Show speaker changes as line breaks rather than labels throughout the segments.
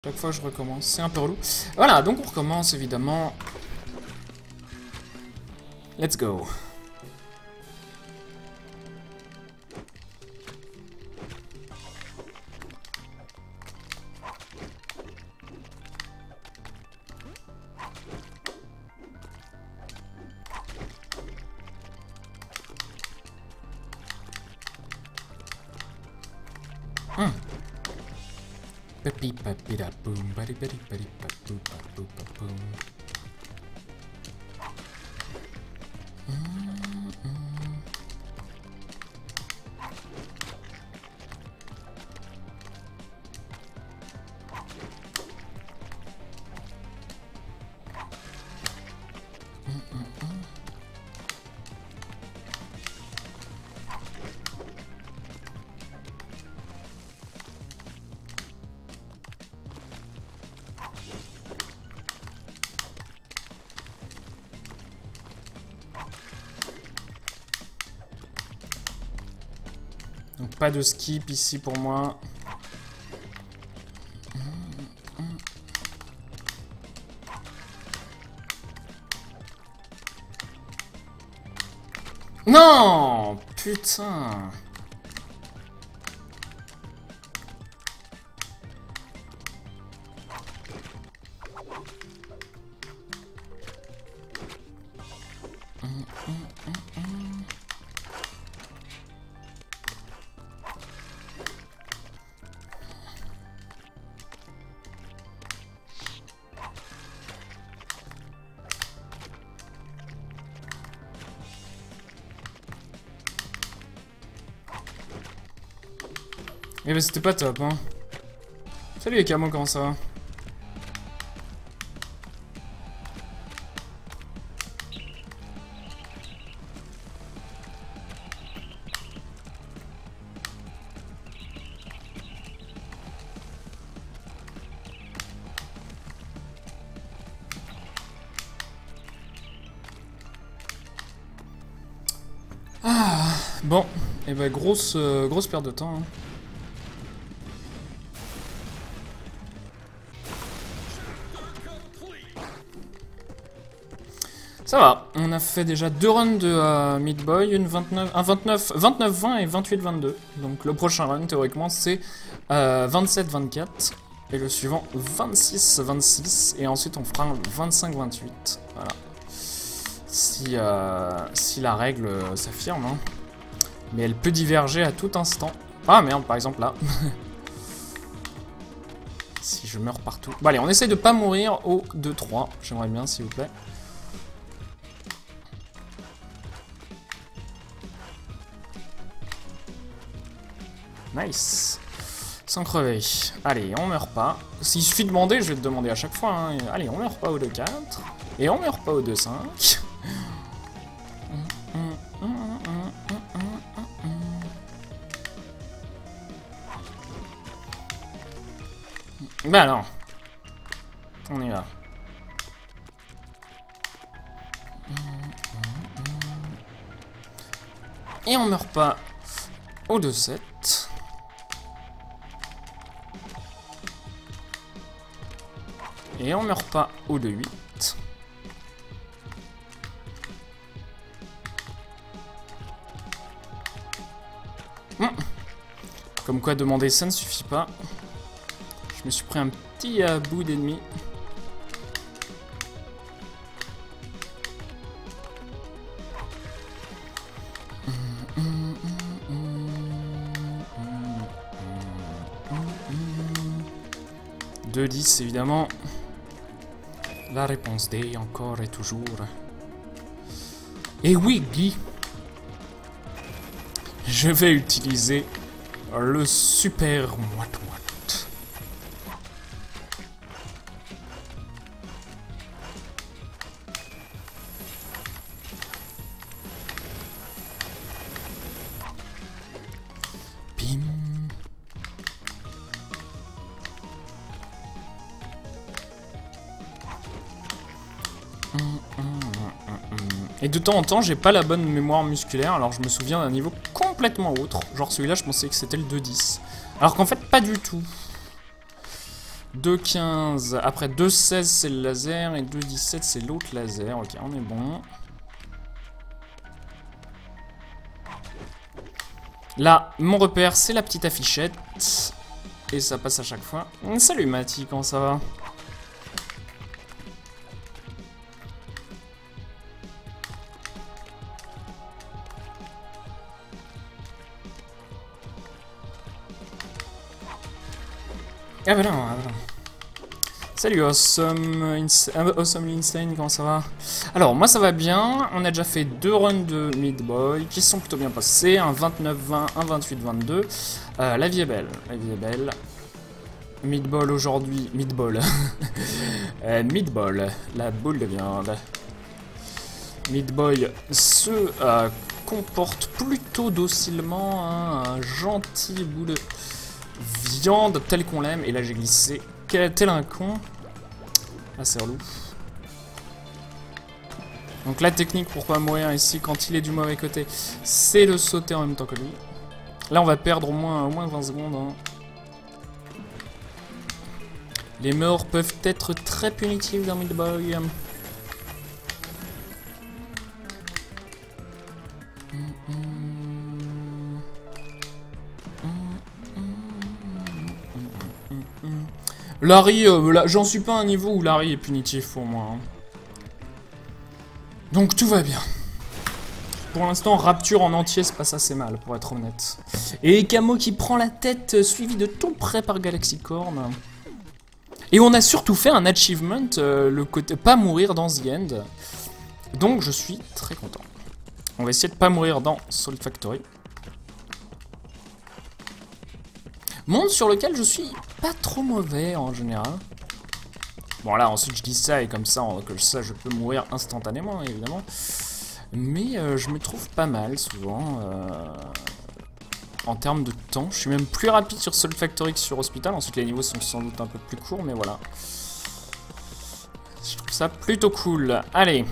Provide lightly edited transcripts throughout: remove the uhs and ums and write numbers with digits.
Chaque fois je recommence, c'est un peu relou. Voilà, donc on recommence évidemment. Let's go. Papi papi da boom, bari bari bari papou papou papou. Donc pas de skip ici pour moi. Non, putain. Eh ben c'était pas top, hein. Salut les camos, comment ça va? Ah, bon, et ben grosse perte de temps, hein. Ça va, on a fait déjà 2 runs de Meat Boy, un 29-20 et 28-22. Donc le prochain run, théoriquement, c'est 27-24. Et le suivant, 26-26. Et ensuite, on fera un 25-28. Voilà. Si la règle s'affirme. Hein. Mais elle peut diverger à tout instant. Ah merde, par exemple là. Si je meurs partout. Bon allez, on essaye de pas mourir au 2-3. J'aimerais bien, s'il vous plaît. Nice. Sans crever. Allez, on meurt pas. S'il suffit de demander, je vais te demander à chaque fois. Hein. Allez, on meurt pas au 2-4. Et on meurt pas au 2-5. Bah non. On y va. Et on meurt pas au 2-7. Et on meurt pas au 2-8. Comme quoi demander ça ne suffit pas. Je me suis pris un petit bout d'ennemi. Deux 10 évidemment. La réponse D encore et toujours. Et oui, Guy. Je vais utiliser le super moite-moite. Bim. Et de temps en temps, j'ai pas la bonne mémoire musculaire, alors je me souviens d'un niveau complètement autre. Genre celui-là, je pensais que c'était le 2-10. Alors qu'en fait, pas du tout. 2,15. Après 2,16 c'est le laser et 2,17 c'est l'autre laser. Ok, on est bon. Là, mon repère, c'est la petite affichette. Et ça passe à chaque fois. Salut Mati, comment ça va? Ah bah non, ah bah non. Salut Awesome Insane, comment ça va? Alors moi ça va bien, on a déjà fait 2 runs de Meat Boy qui sont plutôt bien passés, un 29-20, un 28-22. La vie est belle, la vie est belle. Meat Ball aujourd'hui, Meat Ball. Meat Ball, la boule de viande. Meat Boy se comporte plutôt docilement, hein, un gentil bout de viande tel qu'on l'aime. Et là j'ai glissé tel un con. Ah c'est relou. Donc la technique pour pas mourir ici quand il est du mauvais côté, c'est de sauter en même temps que lui. Là on va perdre au moins 20 secondes. Hein. Les morts peuvent être très punitifs dans Meat Boy. Larry, j'en suis pas à un niveau où Larry est punitif pour moi. Hein. Donc tout va bien. Pour l'instant, Rapture en entier se passe assez mal, pour être honnête. Et Camo qui prend la tête, suivi de tout près par Galaxicorn. Et on a surtout fait un achievement, le côté pas mourir dans The End. Donc je suis très content. On va essayer de pas mourir dans Soul Factory. Monde sur lequel je suis pas trop mauvais en général. Bon là ensuite je dis ça et comme ça, je peux mourir instantanément évidemment. Mais je me trouve pas mal souvent en termes de temps. Je suis même plus rapide sur Soul Factory que sur Hospital. Ensuite les niveaux sont sans doute un peu plus courts mais voilà. Je trouve ça plutôt cool. Allez.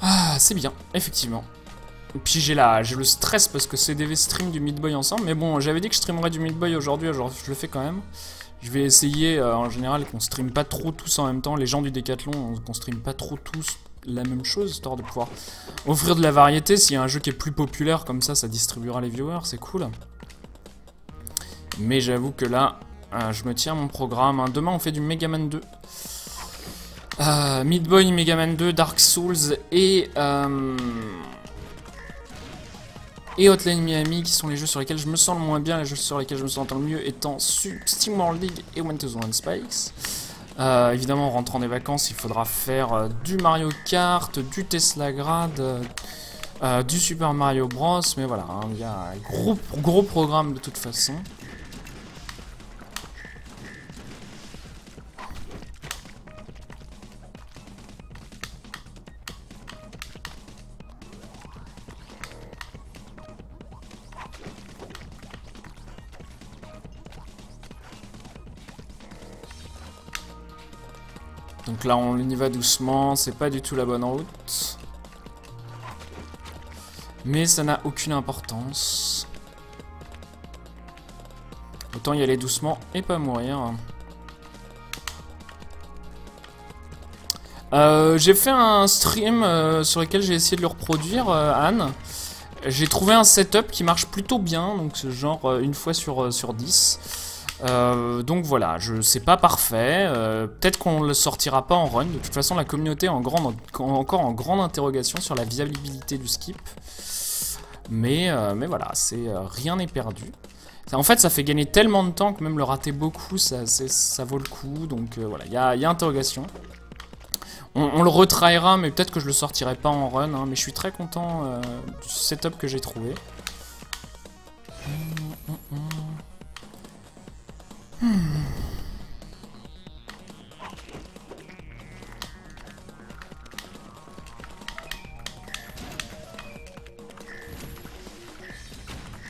Ah, c'est bien, effectivement. Et puis j'ai le stress parce que c'est des streams du Meat Boy ensemble. Mais bon, j'avais dit que je streamerais du Meat Boy aujourd'hui, alors je le fais quand même. Je vais essayer en général qu'on stream pas trop tous en même temps. Les gens du Décathlon, qu'on stream pas trop tous la même chose, histoire de pouvoir offrir de la variété. S'il y a un jeu qui est plus populaire, comme ça distribuera les viewers, c'est cool. Mais j'avoue que là, je me tiens à mon programme. Hein. Demain, on fait du Mega Man 2. Meat Boy, Mega Man 2, Dark Souls et Hotline Miami qui sont les jeux sur lesquels je me sens le moins bien, les jeux sur lesquels je me sens le mieux étant Steam World League et One to the One Spikes. Évidemment, en rentrant des vacances, il faudra faire du Mario Kart, du Tesla Grad, du Super Mario Bros. Mais voilà, hein, il y a un gros programme de toute façon. Donc là on y va doucement, c'est pas du tout la bonne route. Mais ça n'a aucune importance. Autant y aller doucement et pas mourir. J'ai fait un stream sur lequel j'ai essayé de le reproduire, Anne. J'ai trouvé un setup qui marche plutôt bien, donc c'est genre une fois sur 10. Donc voilà, c'est pas parfait, peut-être qu'on le sortira pas en run, de toute façon la communauté est encore en grande interrogation sur la viabilité du skip, mais voilà, rien n'est perdu. En fait ça fait gagner tellement de temps que même le rater beaucoup, ça vaut le coup, donc voilà, il y a interrogation. On le retraillera, mais peut-être que je le sortirai pas en run, hein, mais je suis très content du setup que j'ai trouvé.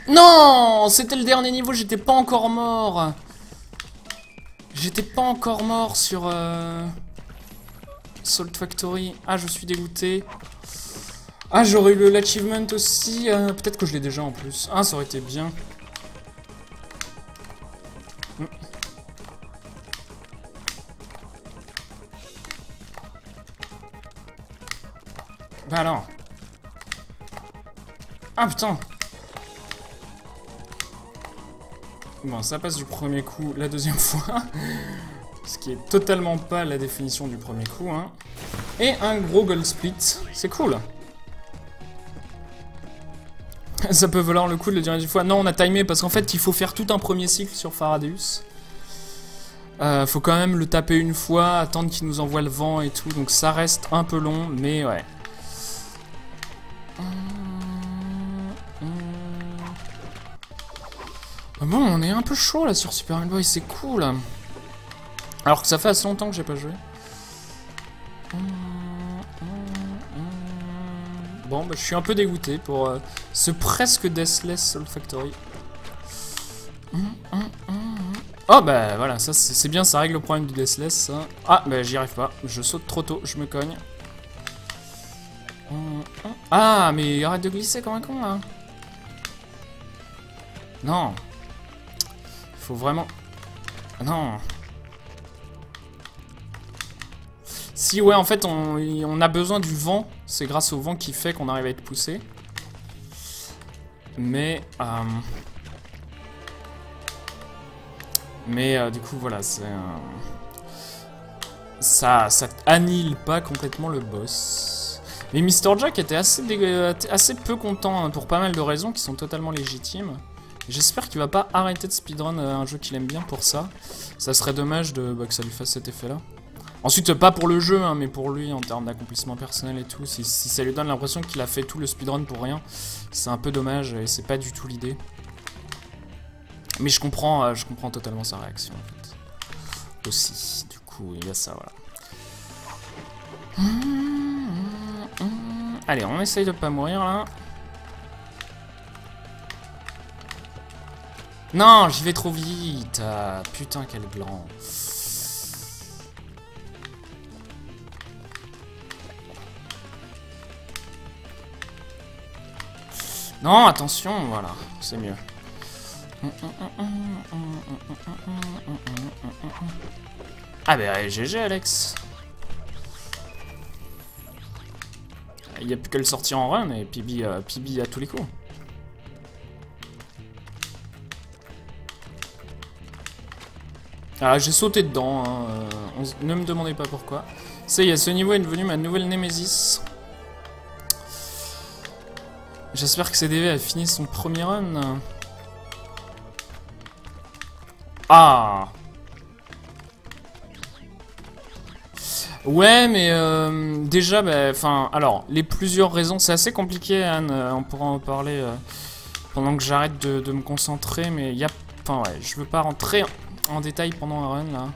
Non, c'était le dernier niveau, j'étais pas encore mort. J'étais pas encore mort sur... Salt Factory. Ah, je suis dégoûté. Ah, j'aurais eu l'achievement aussi. Peut-être que je l'ai déjà en plus. Ah, ça aurait été bien. Bah alors. Ah putain. Bon, ça passe du premier coup la deuxième fois. Ce qui est totalement pas la définition du premier coup. Hein. Et un gros gold split. C'est cool. Ça peut valoir le coup de le dire une fois. Non, on a timé parce qu'en fait, il faut faire tout un premier cycle sur Faradeus. Faut quand même le taper une fois, attendre qu'il nous envoie le vent et tout. Donc ça reste un peu long, mais ouais. Bon, on est un peu chaud là sur Super Meat Boy, c'est cool. Alors que ça fait assez longtemps que j'ai pas joué. Bon, bah, je suis un peu dégoûté pour ce presque Deathless Salt Factory. Oh bah voilà, ça c'est bien, ça règle le problème du Deathless. Ça. Ah bah j'y arrive pas, je saute trop tôt, je me cogne. Ah mais arrête de glisser comme un con là. Non. Faut vraiment... Non. Si ouais en fait on a besoin du vent, c'est grâce au vent qui fait qu'on arrive à être poussé. Mais du coup voilà, c'est ça annihile pas complètement le boss. Mais Mr. Jack était assez peu content hein, pour pas mal de raisons qui sont totalement légitimes. J'espère qu'il va pas arrêter de speedrun un jeu qu'il aime bien pour ça. Ça serait dommage que ça lui fasse cet effet-là. Ensuite, pas pour le jeu, hein, mais pour lui en termes d'accomplissement personnel et tout. Si ça lui donne l'impression qu'il a fait tout le speedrun pour rien, c'est un peu dommage et c'est pas du tout l'idée. Mais je comprends totalement sa réaction en fait. Aussi, du coup, il y a ça, voilà. Allez, on essaye de pas mourir là. Non, j'y vais trop vite. Ah, putain, quel gland. Non, attention, voilà, c'est mieux. Ah bah GG Alex. Il n'y a plus qu'à le sortir en run et PB à tous les coups. Ah, j'ai sauté dedans, hein. Ne me demandez pas pourquoi. Ça y est, ce niveau est devenu ma nouvelle Nemesis. J'espère que CDV a fini son premier run. Ah. Ouais, mais déjà, enfin, alors, les plusieurs raisons, c'est assez compliqué, Anne, on pourra en parler pendant que j'arrête de me concentrer, mais il y a... Enfin, ouais, je veux pas rentrer en détail pendant un run, là.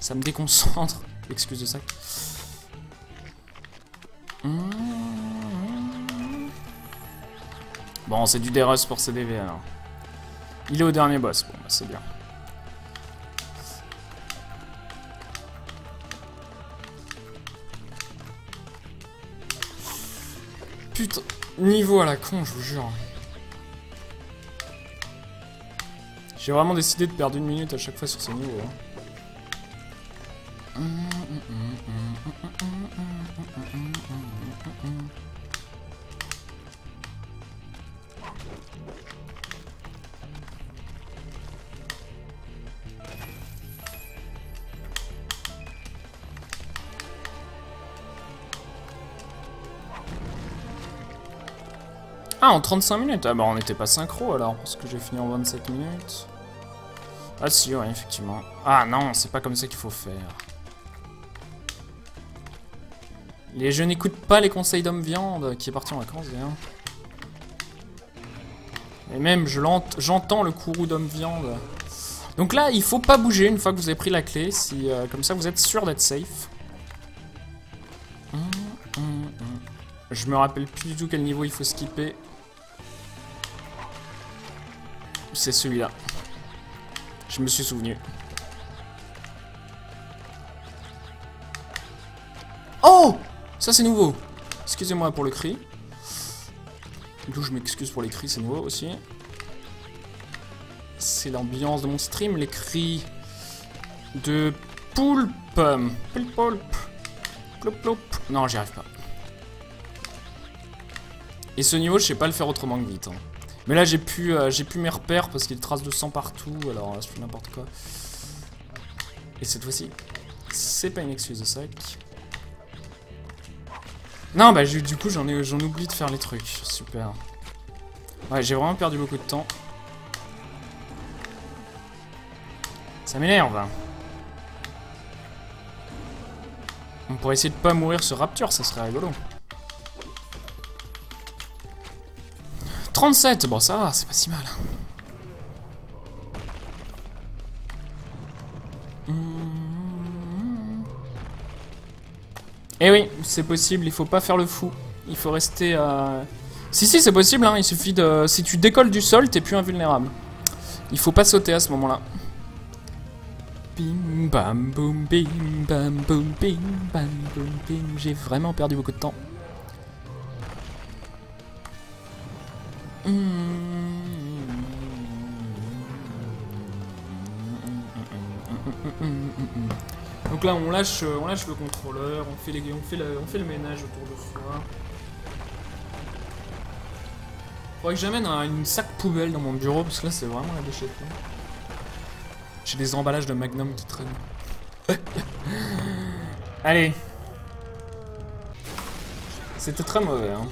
Ça me déconcentre. Excuse de ça. Bon, c'est du DRS pour CDV, alors. Il est au dernier boss, bon, bah, c'est bien. Putain, niveau à la con, je vous jure. J'ai vraiment décidé de perdre 1 minute à chaque fois sur ce niveau. Hein. Ah, en 35 minutes. Ah bah on n'était pas synchro alors, parce que j'ai fini en 27 minutes. Ah si, ouais, effectivement. Ah non, c'est pas comme ça qu'il faut faire. Je n'écoute pas les conseils d'Homme Viande, qui est parti en vacances d'ailleurs. Et même, j'entends le courroux d'Homme Viande. Donc là, il faut pas bouger une fois que vous avez pris la clé, si comme ça vous êtes sûr d'être safe. Je me rappelle plus du tout quel niveau il faut skipper. C'est celui-là. Je me suis souvenu. Oh Ça c'est nouveau. Excusez-moi pour le cri. D'où je m'excuse pour les cris, c'est nouveau aussi. C'est l'ambiance de mon stream, les cris de poulpe. Poulpe. Plop plop. Non, j'y arrive pas. Et ce niveau, je sais pas le faire autrement que vite. Hein. Mais là, j'ai plus mes repères parce qu'il y a des traces de sang partout. Alors, je fais n'importe quoi. Et cette fois-ci, c'est pas une excuse de sac. Non, bah du coup, j'en oublie de faire les trucs. Super. Ouais, j'ai vraiment perdu beaucoup de temps. Ça m'énerve. On pourrait essayer de pas mourir ce Rapture, ça serait rigolo. 37, bon ça va, c'est pas si mal. Eh oui, c'est possible, il faut pas faire le fou. Il faut rester... Si, c'est possible, hein, il suffit de... Si tu décolles du sol, t'es plus invulnérable. Il faut pas sauter à ce moment-là. Bim bam boum bim bam boum bim bam boum bim. J'ai vraiment perdu beaucoup de temps. Donc là on lâche le contrôleur, on fait le ménage autour de soi. Faudrait que j'amène une sac poubelle dans mon bureau parce que là c'est vraiment la déchetterie. J'ai des emballages de Magnum qui traînent. Allez. C'était très mauvais, hein.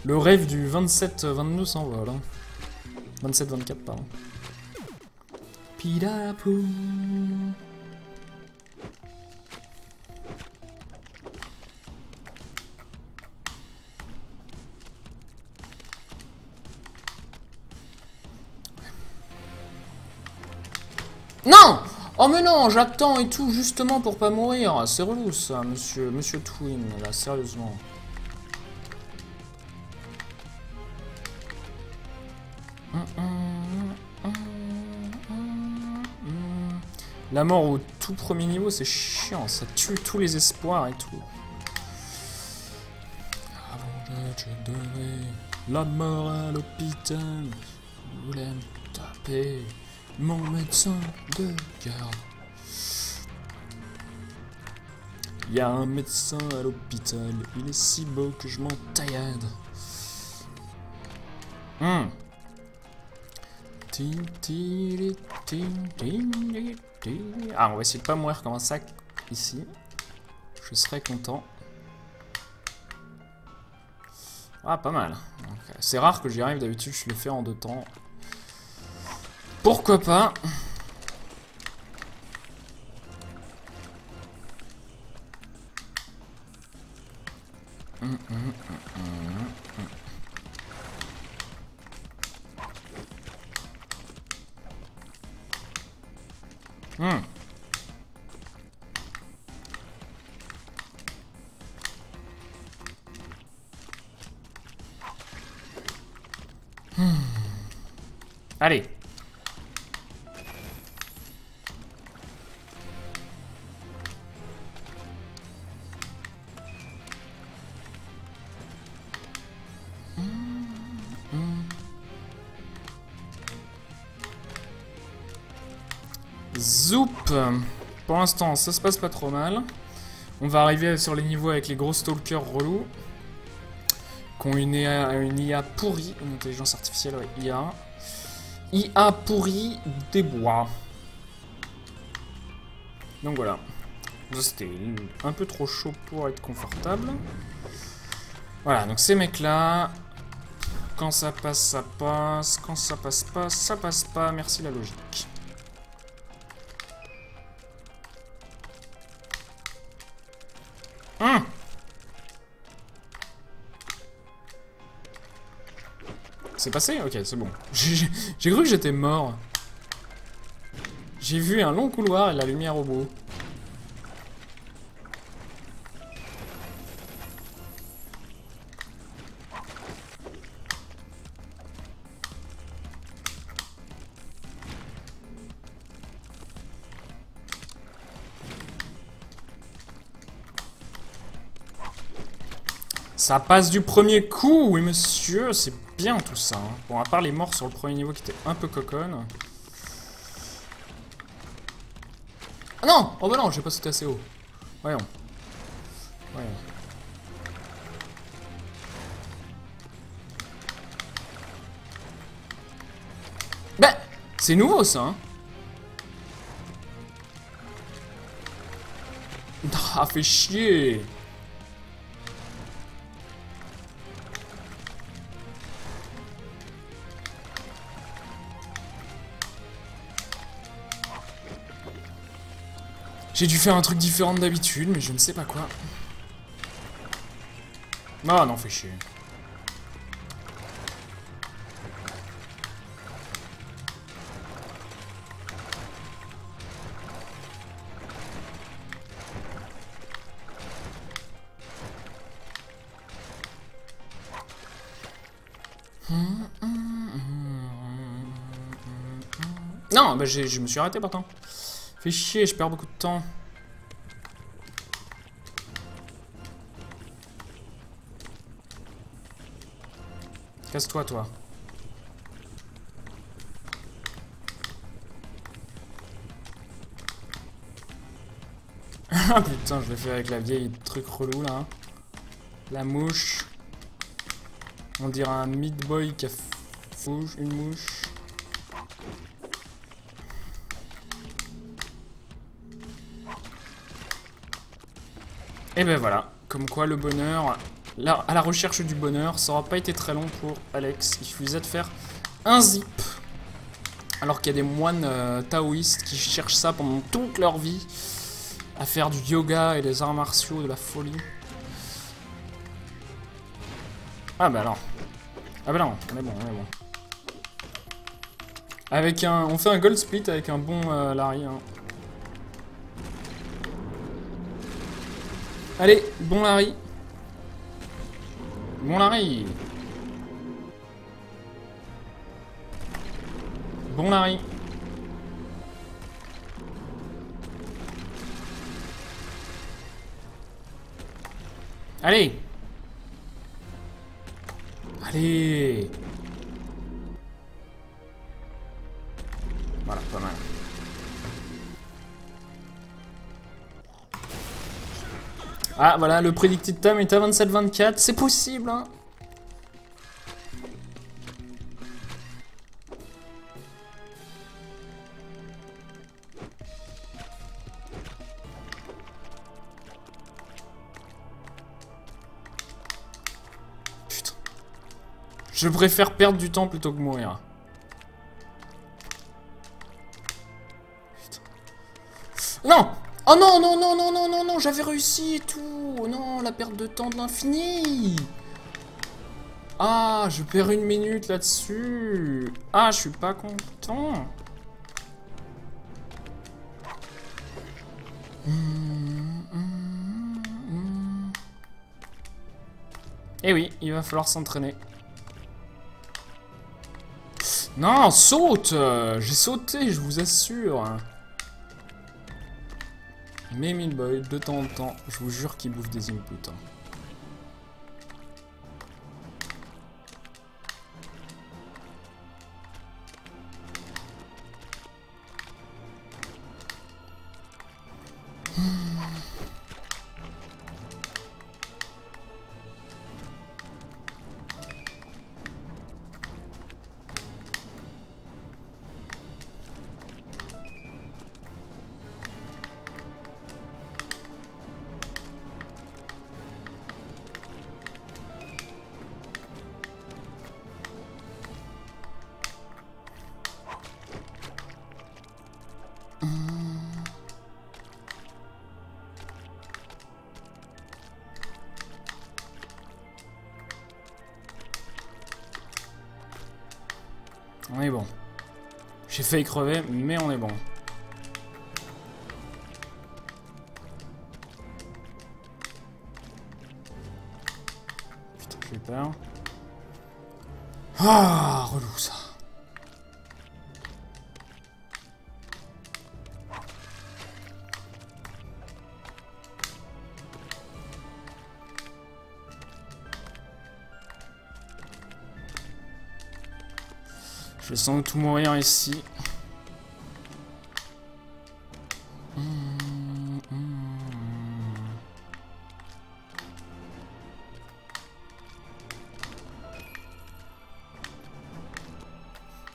Le rêve du 27-22 s'envole. Hein. 27-24, pardon. Pidapou. Non! Oh mais non, j'attends et tout justement pour pas mourir. C'est relou ça, monsieur Twin, là, sérieusement. La mort au tout premier niveau, c'est chiant, ça tue tous les espoirs et tout. Avant de te donner la mort à l'hôpital, je voulais me taper mon médecin de garde. Il y a un médecin à l'hôpital, il est si beau que je m'en taillade. Ah, on va essayer de pas mourir comme un sac ici. Je serais content. Ah, pas mal. Okay. C'est rare que j'y arrive, d'habitude je le fais en 2 temps. Pourquoi pas? Allez. Zoup. Pour l'instant, ça se passe pas trop mal. On va arriver sur les niveaux avec les gros stalkers relous. Qui ont une IA pourrie. Une intelligence artificielle, ouais, IA. IA pourrie des bois. Donc voilà. C'était un peu trop chaud pour être confortable. Voilà, donc ces mecs-là... Quand ça passe, ça passe. Quand ça passe pas, ça passe pas. Merci la logique. C'est passé? Ok, c'est bon. J'ai cru que j'étais mort. J'ai vu un long couloir et la lumière au bout. Ça passe du premier coup, oui monsieur, c'est bien tout ça. Hein. Bon, à part les morts sur le premier niveau qui étaient un peu coconnes. Ah non! Oh bah non, j'ai pas sauté assez haut. Voyons. Voyons. Bah! C'est nouveau ça, hein? Ah, fait chier! J'ai dû faire un truc différent d'habitude, mais je ne sais pas quoi. Ah non, fait chier. Non, bah je me suis arrêté pourtant. Fait chier, je perds beaucoup de temps. Casse-toi, toi. Ah putain, je l'ai fait avec la vieille truc relou là. La mouche. On dirait un Meat Boy qui a une mouche. Et ben voilà, comme quoi le bonheur, là, à la recherche du bonheur, ça aura pas été très long pour Alex. Il suffisait de faire un zip. Alors qu'il y a des moines taoïstes qui cherchent ça pendant toute leur vie. À faire du yoga et des arts martiaux, de la folie. Ah bah non. Ah bah non, on est bon, on est bon. Avec un... On fait un gold split avec un bon Larry. Hein. Allez, bon Larry. Bon Larry. Bon Larry. Allez. Allez. Voilà, pas mal. Ah, voilà, le predicted time est à 27-24. C'est possible, hein. Putain. Je préfère perdre du temps plutôt que mourir. Putain. Non! Oh non, non, non, non, non, non, non, j'avais réussi et tout. Non, la perte de temps de l'infini. Ah, je perds 1 minute là-dessus. Ah, je suis pas content. Eh oui, il va falloir s'entraîner. Non, saute! J'ai sauté, je vous assure. Mais Meatboy, de temps en temps, je vous jure qu'il bouffe des inputs. Hein. On est bon. J'ai failli crever, mais on est bon. Putain, j'ai peur. Ah, relou ça. vais sans doute tout mourir ici.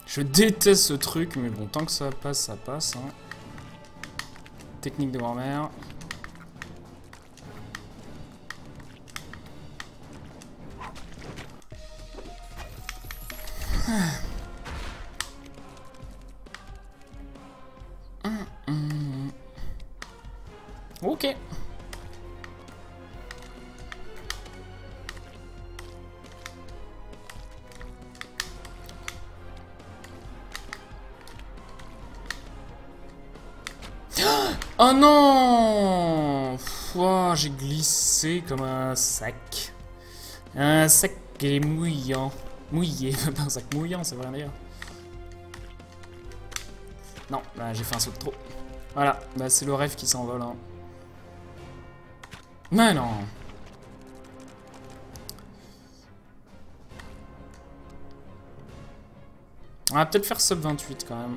Je déteste ce truc, mais bon, tant que ça passe, ça passe. Hein. Technique de grand-mère. Ok. Oh non! Ouah, j'ai glissé comme un sac. Un sac qui est mouillant. Mouillé, pas un sac mouillant, ça veut rien dire. Non, bah, j'ai fait un saut de trop. Voilà, bah, c'est le rêve qui s'envole. Hein. Mais non! On va peut-être faire sub 28 quand même.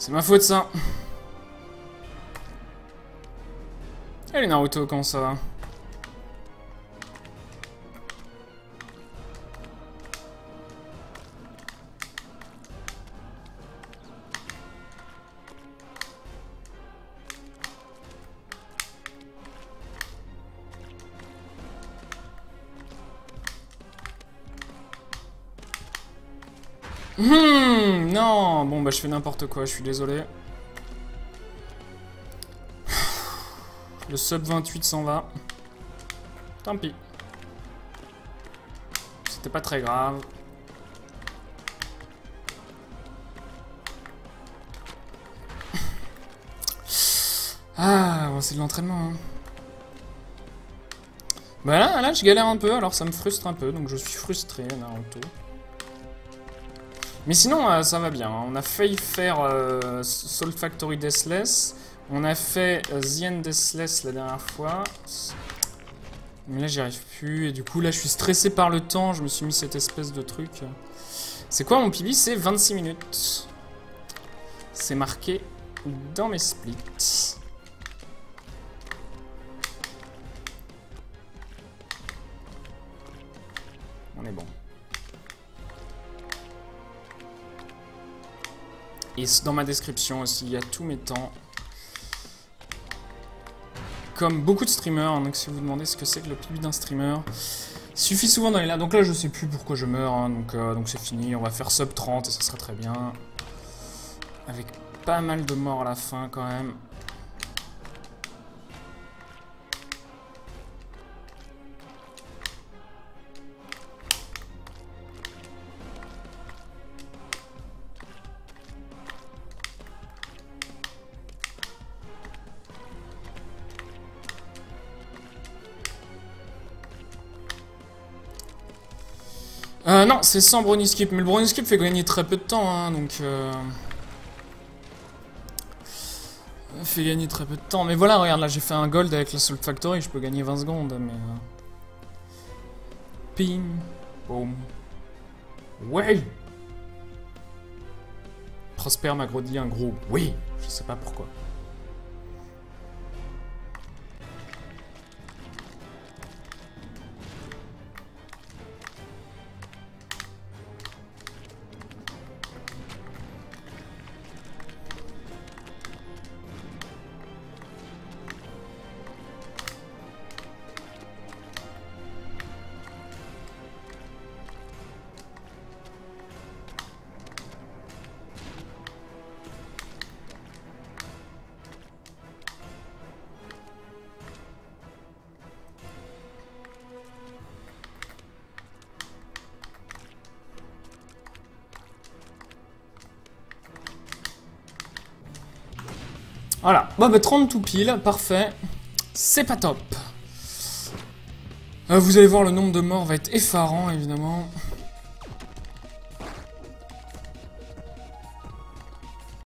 C'est ma faute ça. Allez Naruto, comment ça va? Non, bon bah je fais n'importe quoi, je suis désolé. Le sub 28 s'en va. Tant pis. C'était pas très grave. Ah, bon, c'est de l'entraînement. Hein. Bah là, je galère un peu, alors ça me frustre un peu, donc je suis frustré, Naruto. Mais sinon, ça va bien. On a failli faire Salt Factory Deathless. On a fait The End Deathless la dernière fois. Mais là, j'y arrive plus. Et du coup, là, je suis stressé par le temps. Je me suis mis cette espèce de truc. C'est quoi mon PB? C'est 26 minutes. C'est marqué dans mes splits. On est bon. Et dans ma description aussi, il y a tous mes temps. Comme beaucoup de streamers, hein, donc si vous vous demandez ce que c'est que le PB d'un streamer, il suffit souvent d'aller là. Donc là, je sais plus pourquoi je meurs, hein, donc c'est fini. On va faire sub 30 et ça sera très bien. Avec pas mal de morts à la fin quand même. Non, c'est sans brownie skip, mais le brownie skip fait gagner très peu de temps, hein, donc... fait gagner très peu de temps, mais voilà, regarde, là j'ai fait un gold avec la Salt Factory, je peux gagner 20 secondes, mais... Ping, boum. Ouais. Prosper m'a dit un gros oui, je sais pas pourquoi. Voilà. Bon, bah 30 tout pile, parfait. C'est pas top. Vous allez voir, le nombre de morts va être effarant, évidemment.